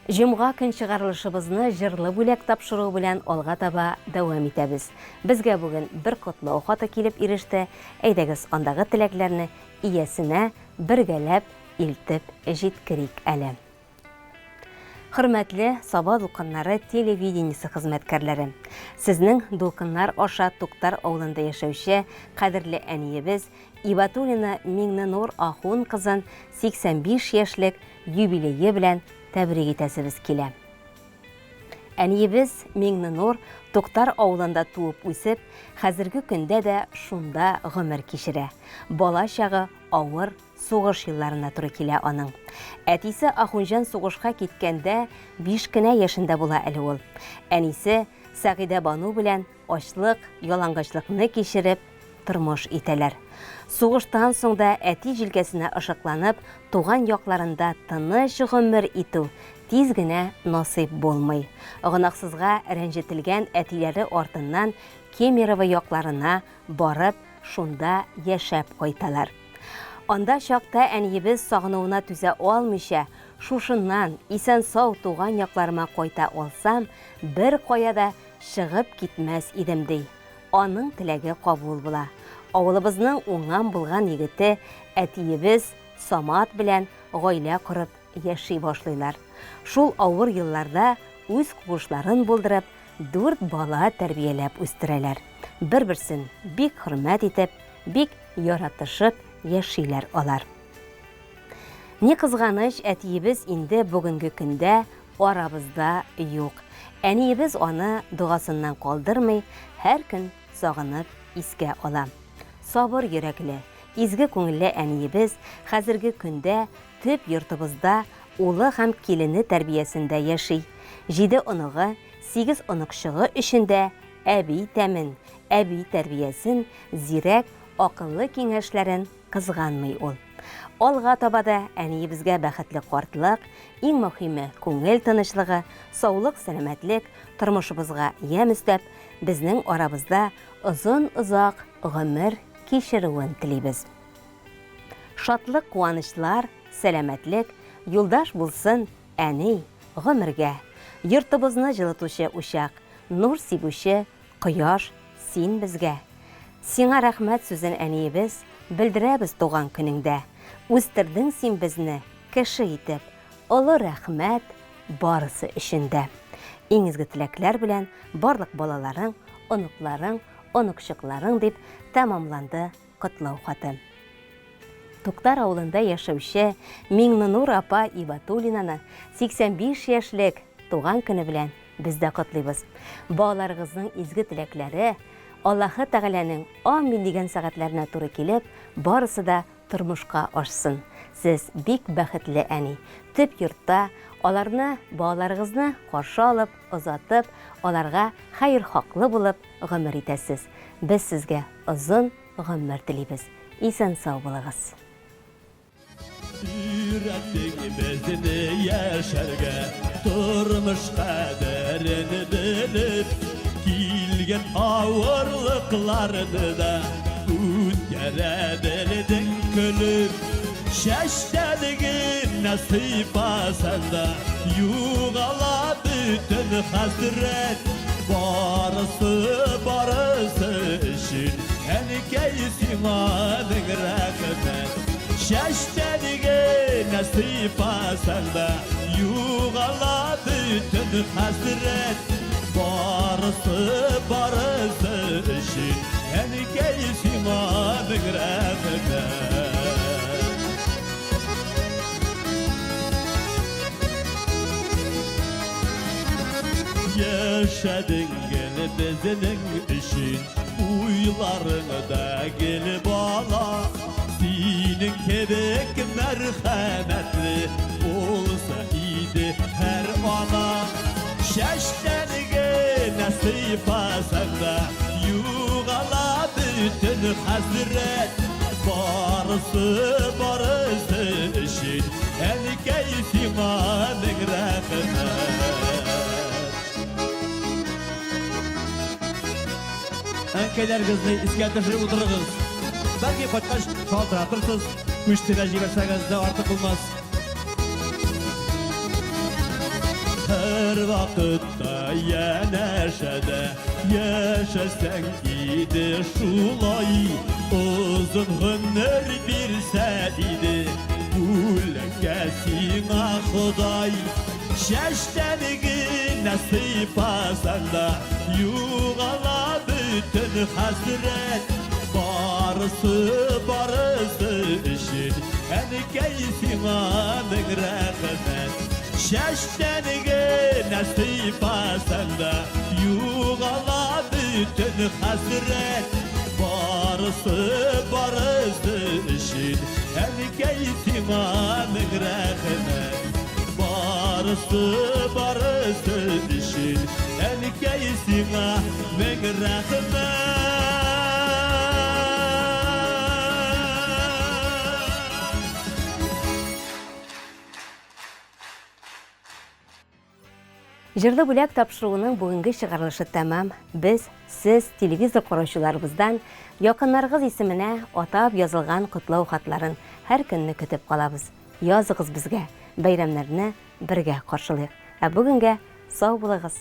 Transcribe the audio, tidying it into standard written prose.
Җомга көн чыгарылышыбызны җырлы бүләк тапшыру белән алга таба дәвам итәбез. Безгә бүген бер котлау хаты килеп иреште. Әйдәгез, андагы теләкләрне иясенә бергәләп илтеп җиткерик әле. Хөрмәтле Саба дулкыннары телевидениесе хезмәткәрләре. Сезнең дулкыннар аша Туктар авылында яшәүче кадерле әниебез Ибатуллина Миңненур Ахун кызын 85 яшьлек юбилее белән тәбрик итәсебез килә. Әниебез Миңненур Туктар авылында туып үсеп, хәзерге көндә дә шунда гомер кичерә. Бала чагы авыр сугыш елларына туры килә аның. Әтисе Ахунҗан сугышка киткәндә 5 кенә яшендә була әле ул. Әнисе Сәгыйдә Бану белән ачлык, ялангачлыкны кичереп тормыш итәләр. Сугыштан соң да әти җилкәсенә ышыкланып, туган якларында тыныч гомер итү тиз генә насыйп булмый. Гынаксызга рәнҗетелгән әтиләре артыннан Кемерово якларына барып, шунда яшәп кайталар. Анда чакта әниебез сагынуына түзә алмыйча, шушыннан исән-сау туган якларыма кайта алсам, бер каяда чыгып китмәс идем ди. Аның теләге кабул була. Авылыбызның уңган булган егете әтиебез Самат белән гаилә корып яши башлыйлар. Шул авыр елларда үз куышларын булдырып, 4 бала тәрбияләп үстерәләр. Бер-берсен бик хөрмәт итеп, бик яратышып яшиләр алар. Ни кызганыч, әтиебез инде бүгенге көндә арабызда юк. Әниебез аны дугасыннан калдырмый, һәр көн сагынып искә ала. Сабыр йөрәкле, изге күңелле әниебез хәзерге көндә төп йортыбызда улы һәм килене тәрбиясендә яши. 7 оныгы, 8 оныкчыгы өчендә әби тәмен, әби тәрбиясен, зирәк, акыллы киңәшләрен кызганмый ул. Алга табада әниебезгә бәхетле картлык, иң мөһиме күңел тынычлыгы, саулык, сәламәтлек, тормышыбызга ямь өстәп, безнең арабызда озын-озак гомер кичерүен телибез. Шатлык, куанычлар, сәламәтлек юлдаш булсын әни гомергә. Йортыбызны җылытучы учак, нур сибүче кояш син безгә. Сиңа рәхмәт сүзен әниебез белдерәбез туган көнеңдә. Үстердең син безне кеше итеп, олы рәхмәт барысы өчендә. Иң изге теләкләр белән барлык балаларың, оныкларың, оныкчыкларың дип тәмамланды котлау хаты. Туктар авылында яшәүче Миңненур апа Ибатуллинаны 85 яшьлек туган көне белән без дә котлыйбыз. Балаларыгызның изге теләкләре Аллаһы Тәгаләнең амин дигән сәгатьләренә туры килеп, барысы да тормышка ашсын. Сез бик бәхетле әни. Төп йортта аларны, балаларыгызны каршы алып, озатып, аларга хәер хаклы булып гомер итәсез. Без сезгә озын гомер телибез. Исән сау булыгыз. Yüreklik bezini yaşarga, turmuş kaderini bilip, kilgen ağırlıklarını da ütkere külüp, şeştenigin nasip asanda, yuğala bütün hasret, barısı işin, enkeysin anın rağmen. Şeştenige nasip asanda yuğala bütün hasret barısı işin enkeysin anın rağmen. Yaşadın gene bezinin işin uylarını da gelip ala. Senin kebek merhametli olsa iyiydi her ana. Şeştenige nasip asanda yuğala bütün hasret barısı işin enkeysin anın rağmen. Әнкәйләр кызны искә төшереп утырыгыз. Бәлки кайткач шалтыратып торсыз, күчтәгә җибәрсәгез дә артык булмас. bir vaqtda yanashada yashasang edi shulay uzun günler birsa edi ulga sina xudoy shashtanigi nasib asanda yo'g'ala bütün hasret barısı işin Enkeysimanın rahmet Şeştenige nasip asanda Yuğala bütün hasret Barısı işin Enkeysimanın rahmet Barısı işin Enkeysimanın rahmet Жырлы бүләк тапшыруының бүгінгі шығарылышы тәмам. Біз, сіз телевизор қараушыларыбыздан якыннарыгыз исеменә атап язылган котлау хатларын һәр көнне көтеп калабыз. Языгыз безгә, бәйрәмнәрне бергә каршылыйк. Ә бүгенгә сау булыгыз.